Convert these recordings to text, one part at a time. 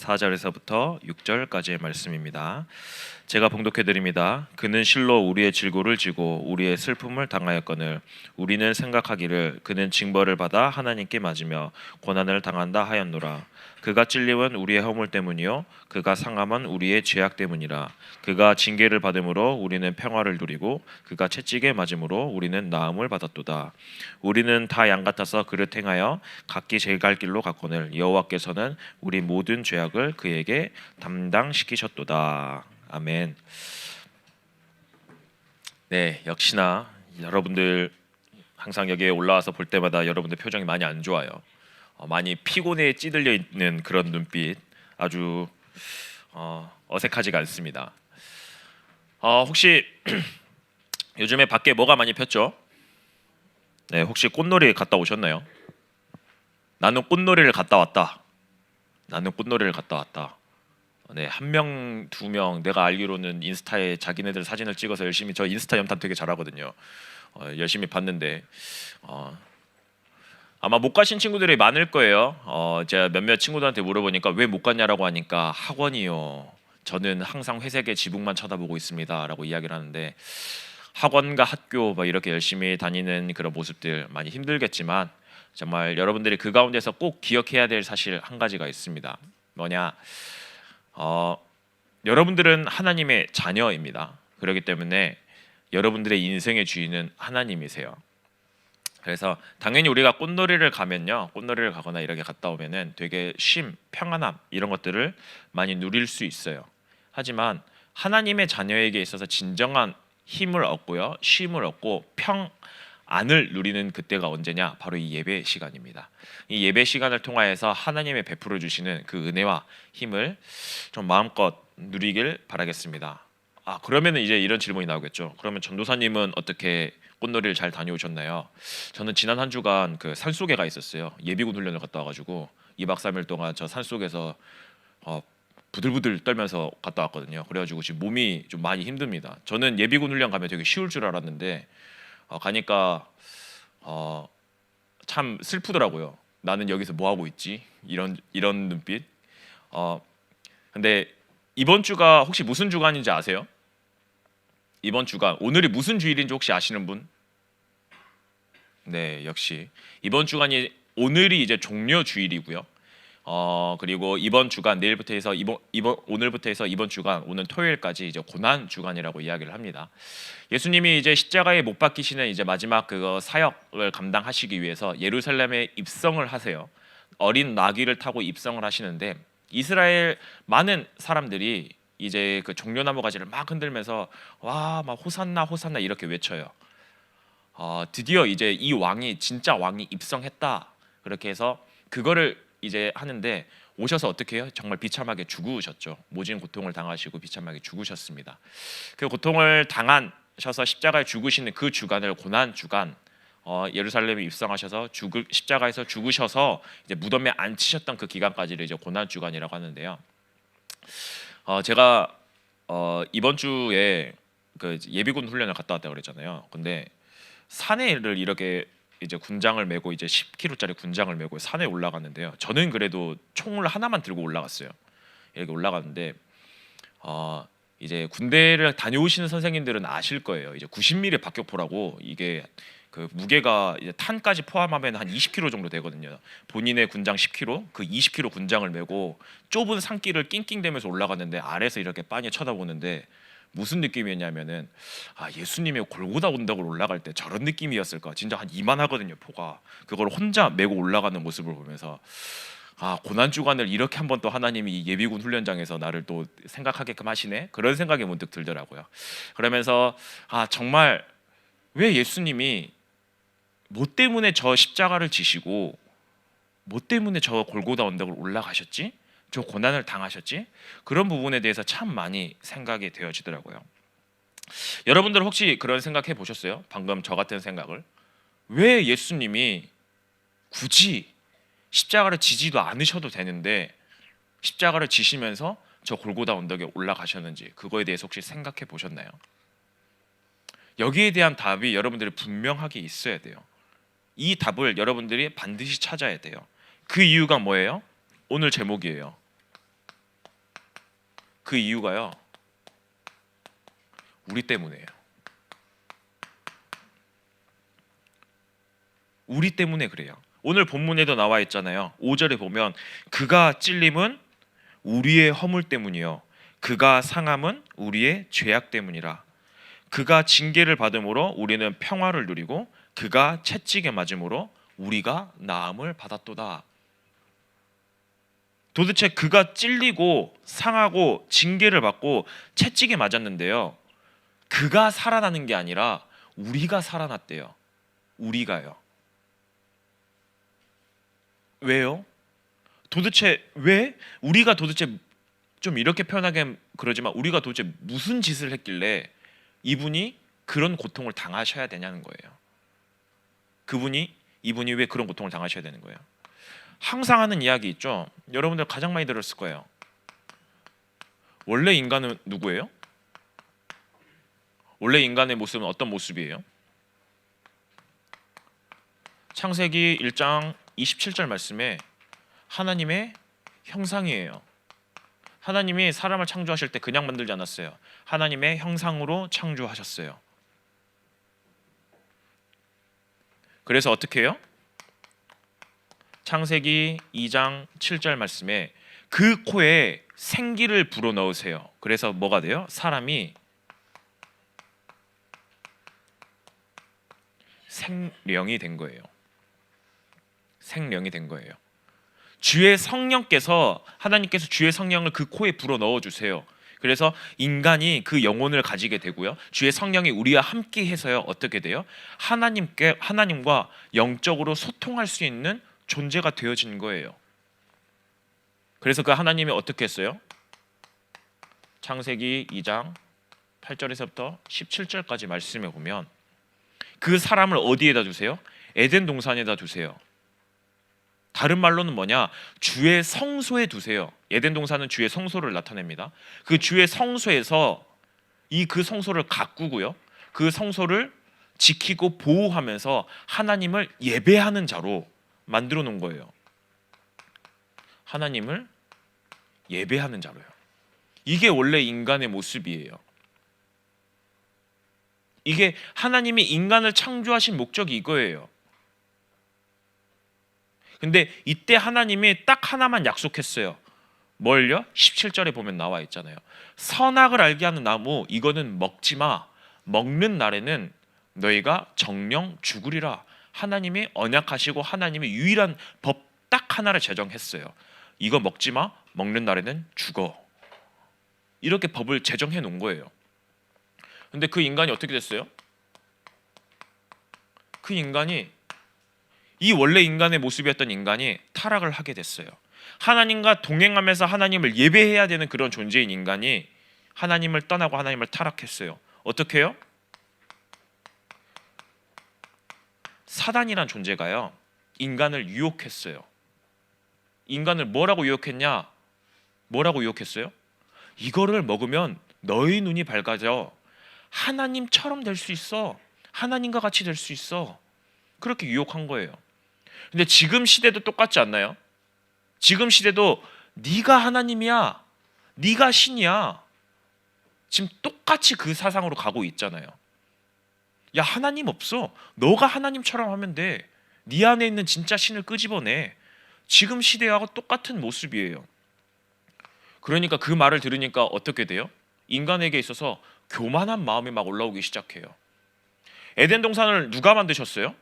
4절에서부터 6절까지의 말씀입니다. 제가 봉독해 드립니다. 그는 실로 우리의 질고를 지고 우리의 슬픔을 당하였거늘 우리는 생각하기를 그는 징벌을 받아 하나님께 맞으며 고난을 당한다 하였노라. 그가 찔림은 우리의 허물 때문이요 그가 상함은 우리의 죄악 때문이라. 그가 징계를 받음으로 우리는 평화를 누리고 그가 채찍에 맞음으로 우리는 나음을 받았도다. 우리는 다 양 같아서 그릇 행하여 각기 제 갈 길로 갔거늘 여호와께서는 우리 모든 죄악을 그에게 담당시키셨도다. 아멘. 네, 역시나 여러분들 항상 여기에 올라와서 볼 때마다 여러분들 표정이 많이 안 좋아요. 많이 피곤에 찌들려 있는 그런 눈빛, 아주 어색하지가 않습니다. 혹시 요즘에 밖에 뭐가 많이 폈죠? 네, 혹시 꽃놀이 갔다 오셨나요? 나는 꽃놀이를 갔다 왔다. 나는 꽃놀이를 갔다 왔다. 네, 한 명, 두 명, 내가 알기로는 인스타에 자기네들 사진을 찍어서 열심히, 저 인스타 염탐 되게 잘하거든요. 열심히 봤는데 아마 못 가신 친구들이 많을 거예요. 제가 몇몇 친구들한테 물어보니까 왜 못 갔냐라고 하니까 학원이요. 저는 항상 회색의 지붕만 쳐다보고 있습니다라고 이야기를 하는데, 학원과 학교 막 이렇게 열심히 다니는 그런 모습들 많이 힘들겠지만 정말 여러분들이 그 가운데서 꼭 기억해야 될 사실 한 가지가 있습니다. 뭐냐? 여러분들은 하나님의 자녀입니다. 그렇기 때문에 여러분들의 인생의 주인은 하나님이세요. 그래서 당연히 우리가 꽃놀이를 가면요, 꽃놀이를 가거나 이렇게 갔다 오면은 되게 쉼, 평안함 이런 것들을 많이 누릴 수 있어요. 하지만 하나님의 자녀에게 있어서 진정한 힘을 얻고요, 쉼을 얻고 평안을 누리는 그때가 언제냐? 바로 이 예배 시간입니다. 이 예배 시간을 통하여서 하나님의 베풀어 주시는 그 은혜와 힘을 좀 마음껏 누리길 바라겠습니다. 그러면은 이제 이런 질문이 나오겠죠. 그러면 전도사님은 어떻게 꽃놀이를 잘 다녀오셨나요? 저는 지난 한 주간 그 산속에 가 있었어요. 예비군 훈련을 갔다 와가지고 2박 3일 동안 저 산속에서 부들부들 떨면서 갔다 왔거든요. 그래가지고 지금 몸이 좀 많이 힘듭니다. 저는 예비군 훈련 가면 되게 쉬울 줄 알았는데 가니까 참 슬프더라고요. 나는 여기서 뭐 하고 있지? 이런 눈빛. 근데 이번 주가 혹시 무슨 주간인지 아세요? 이번 주간 오늘이 무슨 주일인지 혹시 아시는 분? 네, 역시 이번 주간이 오늘이 이제 종려 주일이고요. 그리고 이번 주간 내일부터 해서 오늘부터 해서 이번 주간 오는 토요일까지 이제 고난 주간이라고 이야기를 합니다. 예수님이 이제 십자가에 못 박히시는 이제 마지막 그거 사역을 감당하시기 위해서 예루살렘에 입성을 하세요. 어린 나귀를 타고 입성을 하시는데 이스라엘 많은 사람들이 이제 그 종려나무 가지를 막 흔들면서 와, 막 호산나 호산나 이렇게 외쳐요. 드디어 이제 이 왕이 진짜 왕이 입성했다. 그렇게 해서 그거를 이제 하는데 오셔서 어떻게 해요? 정말 비참하게 죽으셨죠. 모진 고통을 당하시고 비참하게 죽으셨습니다. 그 고통을 당하셔서 십자가에 죽으시는 그 주간을 고난 주간, 예루살렘에 입성하셔서 십자가에서 죽으셔서 이제 무덤에 앉히셨던 그 기간까지를 이제 고난 주간이라고 하는데요. 제가 이번 주에 그 예비군 훈련을 갔다 왔다고 그랬잖아요. 근데 산에를 이렇게 이제 군장을 메고 이제 10kg짜리 군장을 메고 산에 올라갔는데요. 저는 그래도 총을 하나만 들고 올라갔어요. 이렇게 올라갔는데 이제 군대를 다녀오시는 선생님들은 아실 거예요. 이제 90mm 박격포라고 이게 그 무게가 이제 탄까지 포함하면 한 20kg 정도 되거든요. 본인의 군장 10kg, 그 20kg 군장을 메고 좁은 산길을 낑낑대면서 올라갔는데 아래서 이렇게 빤히 쳐다보는데 무슨 느낌이었냐면은 예수님의 골고다 언덕을 올라갈 때 저런 느낌이었을까. 진짜 한 이만하거든요, 포가. 그걸 혼자 메고 올라가는 모습을 보면서 고난 주간을 이렇게 한번 또 하나님이 예비군 훈련장에서 나를 또 생각하게끔 하시네, 그런 생각이 문득 들더라고요. 그러면서 정말 왜 예수님이 뭐 때문에 저 십자가를 지시고 뭐 때문에 저 골고다 언덕을 올라가셨지? 저 고난을 당하셨지? 그런 부분에 대해서 참 많이 생각이 되어지더라고요. 여러분들 혹시 그런 생각해 보셨어요? 방금 저 같은 생각을. 왜 예수님이 굳이 십자가를 지지도 않으셔도 되는데 십자가를 지시면서 저 골고다 언덕에 올라가셨는지, 그거에 대해서 혹시 생각해 보셨나요? 여기에 대한 답이 여러분들이 분명하게 있어야 돼요. 이 답을 여러분들이 반드시 찾아야 돼요. 그 이유가 뭐예요? 오늘 제목이에요. 그 이유가요, 우리 때문이에요. 우리 때문에 그래요. 오늘 본문에도 나와 있잖아요. 5절에 보면 그가 찔림은 우리의 허물 때문이요 그가 상함은 우리의 죄악 때문이라. 그가 징계를 받음으로 우리는 평화를 누리고 그가 채찍에 맞음으로 우리가 나음을 받았도다. 도대체 그가 찔리고 상하고 징계를 받고 채찍에 맞았는데요, 그가 살아나는 게 아니라 우리가 살아났대요. 우리가요. 왜요? 도대체 왜? 우리가 도대체, 좀 이렇게 표현하긴 그러지만 우리가 도대체 무슨 짓을 했길래 이분이 그런 고통을 당하셔야 되냐는 거예요. 이분이 왜 그런 고통을 당하셔야 되는 거예요? 항상 하는 이야기 있죠. 여러분들 가장 많이 들었을 거예요. 원래 인간은 누구예요? 원래 인간의 모습은 어떤 모습이에요? 창세기 1장 27절 말씀에 하나님의 형상이에요. 하나님이 사람을 창조하실 때 그냥 만들지 않았어요. 하나님의 형상으로 창조하셨어요. 그래서 어떻게 해요? 창세기 2장 7절 말씀에 그 코에 생기를 불어넣으세요. 그래서 뭐가 돼요? 사람이 생령이 된 거예요. 생령이 된 거예요. 주의 성령께서, 하나님께서 주의 성령을 그 코에 불어넣어 주세요. 그래서 인간이 그 영혼을 가지게 되고요, 주의 성령이 우리와 함께 해서요 어떻게 돼요? 하나님과 영적으로 소통할 수 있는 존재가 되어진 거예요. 그래서 그 하나님이 어떻게 했어요? 창세기 2장 8절에서부터 17절까지 말씀해 보면 그 사람을 어디에다 두세요? 에덴 동산에다 두세요. 다른 말로는 뭐냐? 주의 성소에 두세요. 에덴 동산은 주의 성소를 나타냅니다. 그 주의 성소에서 그 성소를 가꾸고요, 그 성소를 지키고 보호하면서 하나님을 예배하는 자로 만들어 놓은 거예요. 하나님을 예배하는 자로요. 이게 원래 인간의 모습이에요. 이게 하나님이 인간을 창조하신 목적이 이거예요. 근데 이때 하나님이 딱 하나만 약속했어요. 뭘요? 17절에 보면 나와 있잖아요. 선악을 알게 하는 나무 이거는 먹지 마. 먹는 날에는 너희가 정령 죽으리라. 하나님이 언약하시고 하나님이 유일한 법 딱 하나를 제정했어요. 이거 먹지 마. 먹는 날에는 죽어. 이렇게 법을 제정해 놓은 거예요. 근데 그 인간이 어떻게 됐어요? 그 인간이, 이 원래 인간의 모습이었던 인간이 타락을 하게 됐어요. 하나님과 동행하면서 하나님을 예배해야 되는 그런 존재인 인간이 하나님을 떠나고 하나님을 타락했어요. 어떻게 해요? 사단이란 존재가요 인간을 유혹했어요. 인간을 뭐라고 유혹했냐? 뭐라고 유혹했어요? 이거를 먹으면 너희 눈이 밝아져 하나님처럼 될 수 있어. 하나님과 같이 될 수 있어. 그렇게 유혹한 거예요. 근데 지금 시대도 똑같지 않나요? 지금 시대도 네가 하나님이야, 네가 신이야, 지금 똑같이 그 사상으로 가고 있잖아요. 야, 하나님 없어. 너가 하나님처럼 하면 돼. 네 안에 있는 진짜 신을 끄집어내. 지금 시대하고 똑같은 모습이에요. 그러니까 그 말을 들으니까 어떻게 돼요? 인간에게 있어서 교만한 마음이 막 올라오기 시작해요. 에덴 동산을 누가 만드셨어요?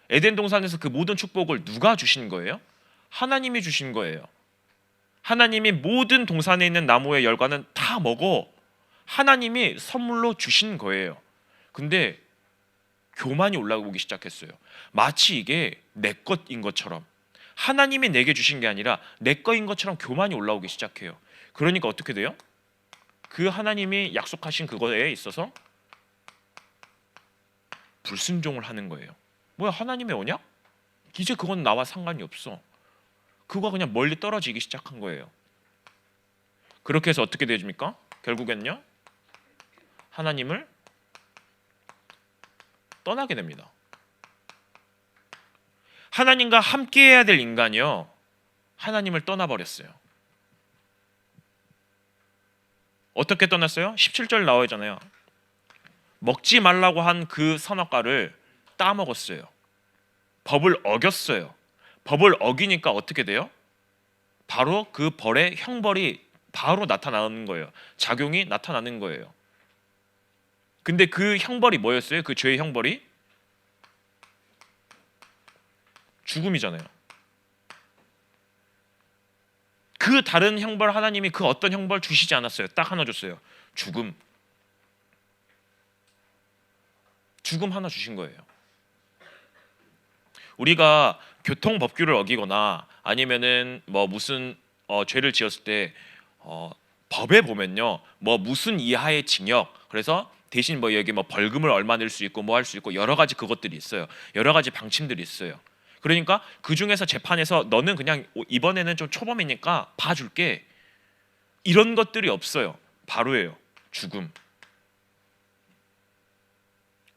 에덴 동산에서 그 모든 축복을 누가 주신 거예요? 하나님이 주신 거예요. 하나님이 모든 동산에 있는 나무의 열과는 다 먹어. 하나님이 선물로 주신 거예요. 근데 교만이 올라오기 시작했어요. 마치 이게 내 것인 것처럼, 하나님이 내게 주신 게 아니라 내 거인 것처럼 교만이 올라오기 시작해요. 그러니까 어떻게 돼요? 그 하나님이 약속하신 그거에 있어서 불순종을 하는 거예요. 뭐야, 하나님의 언약? 이제 그건 나와 상관이 없어. 그거 그냥 멀리 떨어지기 시작한 거예요. 그렇게 해서 어떻게 되십니까? 결국엔요, 하나님을 떠나게 됩니다. 하나님과 함께 해야 될 인간이요, 하나님을 떠나버렸어요. 어떻게 떠났어요? 17절 나와 있잖아요. 먹지 말라고 한 그 선악과를 따먹었어요. 법을 어겼어요. 법을 어기니까 어떻게 돼요? 바로 그 벌의 형벌이 바로 나타나는 거예요. 작용이 나타나는 거예요. 근데 그 형벌이 뭐였어요? 그 죄의 형벌이 죽음이잖아요. 그 다른 형벌 하나님이 그 어떤 형벌 주시지 않았어요. 딱 하나 줬어요. 죽음. 죽음 하나 주신 거예요. 우리가 교통법규를 어기거나 아니면은 뭐 무슨 죄를 지었을 때 법에 보면요, 뭐 무슨 이하의 징역, 그래서 대신 뭐 여기 뭐 벌금을 얼마 낼 수 있고 뭐 할 수 있고 여러 가지 그것들이 있어요. 여러 가지 방침들이 있어요. 그러니까 그 중에서 재판에서 너는 그냥 이번에는 좀 초범이니까 봐줄게, 이런 것들이 없어요. 바로예요. 죽음.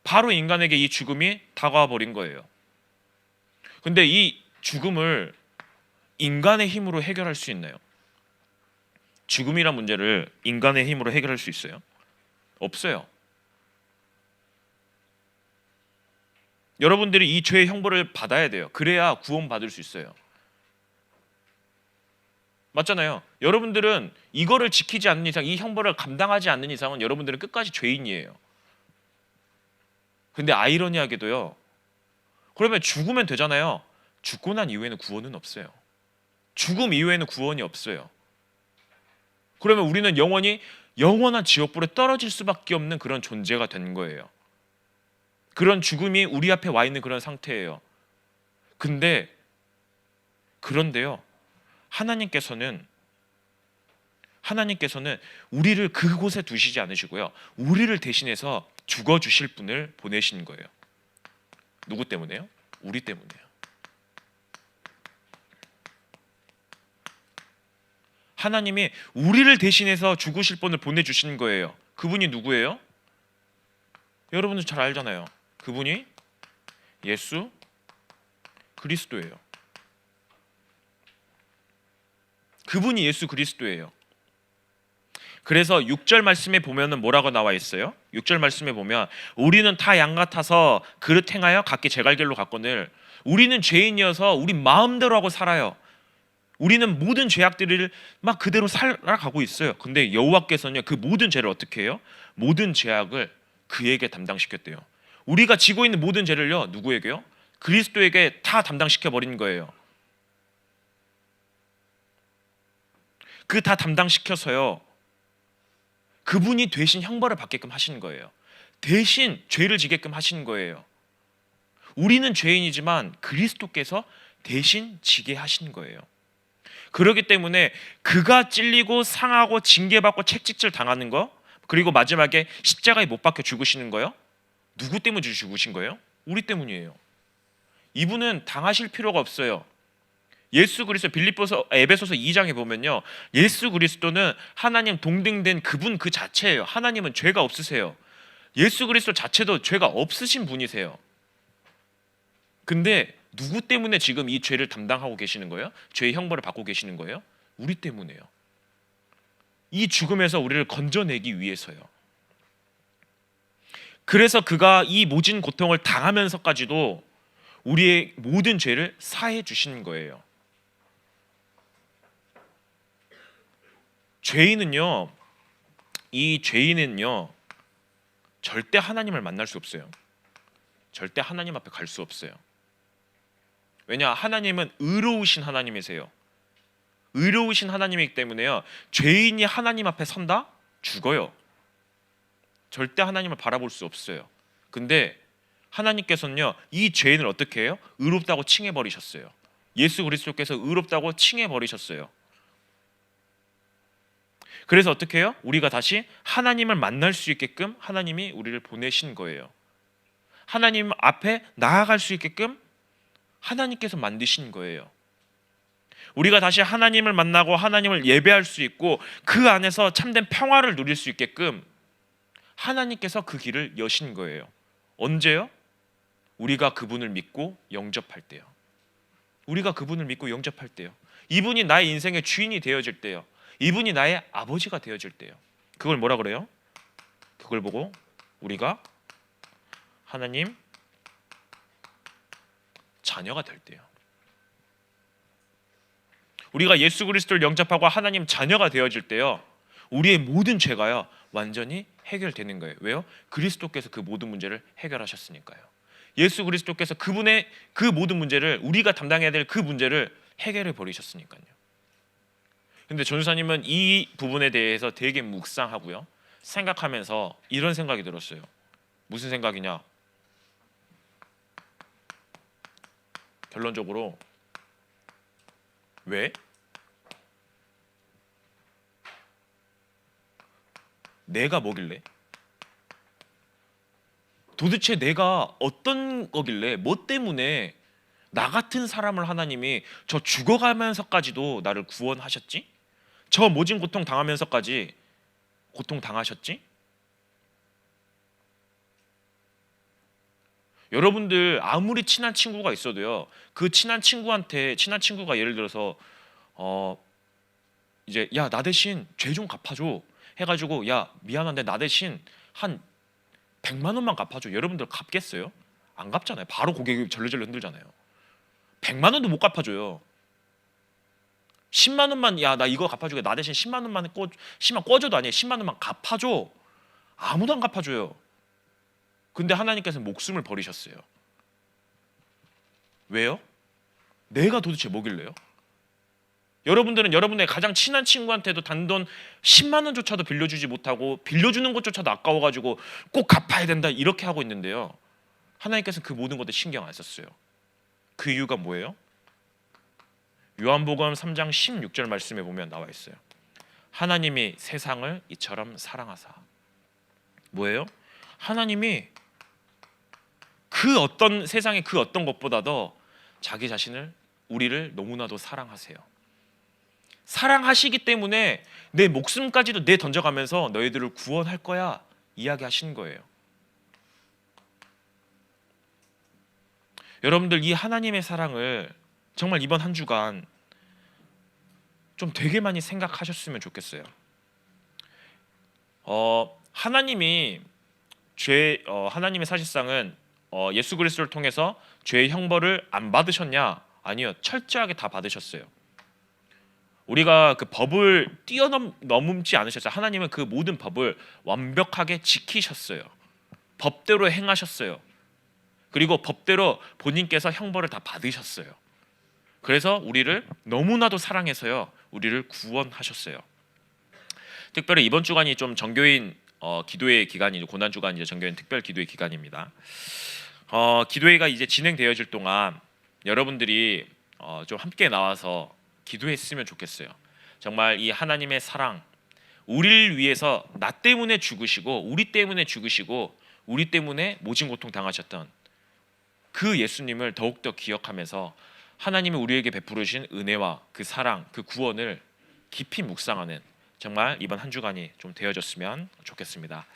바로 인간에게 이 죽음이 다가와 버린 거예요. 근데 이 죽음을 인간의 힘으로 해결할 수 있나요? 죽음이란 문제를 인간의 힘으로 해결할 수 있어요? 없어요. 여러분들이 이 죄의 형벌을 받아야 돼요. 그래야 구원받을 수 있어요. 맞잖아요. 여러분들은 이거를 지키지 않는 이상, 이 형벌을 감당하지 않는 이상은 여러분들은 끝까지 죄인이에요. 근데 아이러니하게도요, 그러면 죽으면 되잖아요. 죽고 난 이후에는 구원은 없어요. 죽음 이후에는 구원이 없어요. 그러면 우리는 영원한 지옥불에 떨어질 수밖에 없는 그런 존재가 된 거예요. 그런 죽음이 우리 앞에 와 있는 그런 상태예요. 그런데요, 하나님께서는 우리를 그곳에 두시지 않으시고요, 우리를 대신해서 죽어 주실 분을 보내신 거예요. 누구 때문에요? 우리 때문에요. 하나님이 우리를 대신해서 죽으실 분을 보내주신 거예요. 그분이 누구예요? 여러분들 잘 알잖아요. 그분이 예수 그리스도예요. 그분이 예수 그리스도예요. 그래서 6절 말씀에 보면은 뭐라고 나와 있어요? 6절 말씀에 보면 우리는 다 양 같아서 그릇 행하여 각기 제갈길로 갔거늘 우리는 죄인이어서 우리 마음대로 하고 살아요. 우리는 모든 죄악들을 막 그대로 살아가고 있어요. 근데 여호와께서는요, 그 모든 죄를 어떻게 해요? 모든 죄악을 그에게 담당시켰대요. 우리가 지고 있는 모든 죄를요, 누구에게요? 그리스도에게 다 담당시켜 버린 거예요. 그 다 담당시켜서요, 그분이 대신 형벌을 받게끔 하신 거예요. 대신 죄를 지게끔 하신 거예요. 우리는 죄인이지만 그리스도께서 대신 지게 하신 거예요. 그렇기 때문에 그가 찔리고 상하고 징계받고 채찍질 당하는 거, 그리고 마지막에 십자가에 못 박혀 죽으시는 거요, 누구 때문에 죽으신 거예요? 우리 때문이에요. 이분은 당하실 필요가 없어요. 예수 그리스도, 에베소서 2장에 보면요, 예수 그리스도는 하나님 동등된 그분 그 자체예요. 하나님은 죄가 없으세요. 예수 그리스도 자체도 죄가 없으신 분이세요. 근데 누구 때문에 지금 이 죄를 담당하고 계시는 거예요? 죄의 형벌을 받고 계시는 거예요? 우리 때문에요. 이 죽음에서 우리를 건져내기 위해서요. 그래서 그가 이 모진 고통을 당하면서까지도 우리의 모든 죄를 사해 주신 거예요. 이 죄인은요, 절대 하나님을 만날 수 없어요. 절대 하나님 앞에 갈 수 없어요. 왜냐? 하나님은 의로우신 하나님이세요. 의로우신 하나님이기 때문에요, 죄인이 하나님 앞에 선다? 죽어요. 절대 하나님을 바라볼 수 없어요. 근데 하나님께서는요, 이 죄인을 어떻게 해요? 의롭다고 칭해버리셨어요. 예수 그리스도께서 의롭다고 칭해버리셨어요. 그래서 어떻게 해요? 우리가 다시 하나님을 만날 수 있게끔 하나님이 우리를 보내신 거예요. 하나님 앞에 나아갈 수 있게끔 하나님께서 만드신 거예요. 우리가 다시 하나님을 만나고 하나님을 예배할 수 있고 그 안에서 참된 평화를 누릴 수 있게끔 하나님께서 그 길을 여신 거예요. 언제요? 우리가 그분을 믿고 영접할 때요. 우리가 그분을 믿고 영접할 때요. 이분이 나의 인생의 주인이 되어질 때요. 이분이 나의 아버지가 되어질 때요. 그걸 뭐라 그래요? 그걸 보고 우리가 하나님 자녀가 될 때요. 우리가 예수 그리스도를 영접하고 하나님 자녀가 되어질 때요, 우리의 모든 죄가요 완전히 해결되는 거예요. 왜요? 그리스도께서 그 모든 문제를 해결하셨으니까요. 예수 그리스도께서 그분의 그 모든 문제를, 우리가 담당해야 될 그 문제를 해결해 버리셨으니까요. 근데 전도사님은 이 부분에 대해서 되게 묵상하고요, 생각하면서 이런 생각이 들었어요. 무슨 생각이냐? 결론적으로 왜? 내가 뭐길래? 도대체 내가 어떤 거길래, 뭐 때문에 나 같은 사람을 하나님이 저 죽어가면서까지도 나를 구원하셨지? 저 모진 고통 당하면서까지 고통 당하셨지? 여러분들 아무리 친한 친구가 있어도요, 그 친한 친구가 예를 들어서 이제 야 나 대신 죄 좀 갚아줘 해가지고, 야 미안한데 나 대신 한 100만 원만 갚아줘. 여러분들 갚겠어요? 안 갚잖아요. 바로 고개 절레절레 흔들잖아요. 100만 원도 못 갚아줘요. 10만 원만, 야 나 이거 갚아주게, 나 대신 10만 원만 10만 꿔줘도 아니에요. 10만 원만 갚아줘. 아무도 안 갚아줘요. 근데 하나님께서는 목숨을 버리셨어요. 왜요? 내가 도대체 뭐길래요? 여러분들은 여러분의 가장 친한 친구한테도 단돈 10만 원조차도 빌려주지 못하고, 빌려주는 것조차도 아까워가지고 꼭 갚아야 된다 이렇게 하고 있는데요, 하나님께서는 그 모든 것들 신경 안 썼어요. 그 이유가 뭐예요? 요한복음 3장 16절 말씀에 보면 나와 있어요. 하나님이 세상을 이처럼 사랑하사. 뭐예요? 하나님이 그 어떤 세상의 그 어떤 것보다도 자기 자신을, 우리를 너무나도 사랑하세요. 사랑하시기 때문에 내 목숨까지도 내 던져가면서 너희들을 구원할 거야 이야기하시는 거예요. 여러분들 이 하나님의 사랑을 정말 이번 한 주간 좀 되게 많이 생각하셨으면 좋겠어요. 하나님이 하나님의 사실상은 예수 그리스도를 통해서 죄의 형벌을 안 받으셨냐? 아니요, 철저하게 다 받으셨어요. 우리가 그 법을 뛰어넘지 않으셨어요. 하나님은 그 모든 법을 완벽하게 지키셨어요. 법대로 행하셨어요. 그리고 법대로 본인께서 형벌을 다 받으셨어요. 그래서 우리를 너무나도 사랑해서요, 우리를 구원하셨어요. 특별히 이번 주간이 좀 정교인 기도의 기간이, 고난 주간 이제 정교인 특별 기도의 기간입니다. 기도회가 이제 진행되어질 동안 여러분들이 좀 함께 나와서 기도했으면 좋겠어요. 정말 이 하나님의 사랑, 우리를 위해서 나 때문에 죽으시고, 우리 때문에 죽으시고, 우리 때문에 모진 고통 당하셨던 그 예수님을 더욱더 기억하면서 하나님이 우리에게 베푸르신 은혜와 그 사랑, 그 구원을 깊이 묵상하는 정말 이번 한 주간이 좀 되어졌으면 좋겠습니다.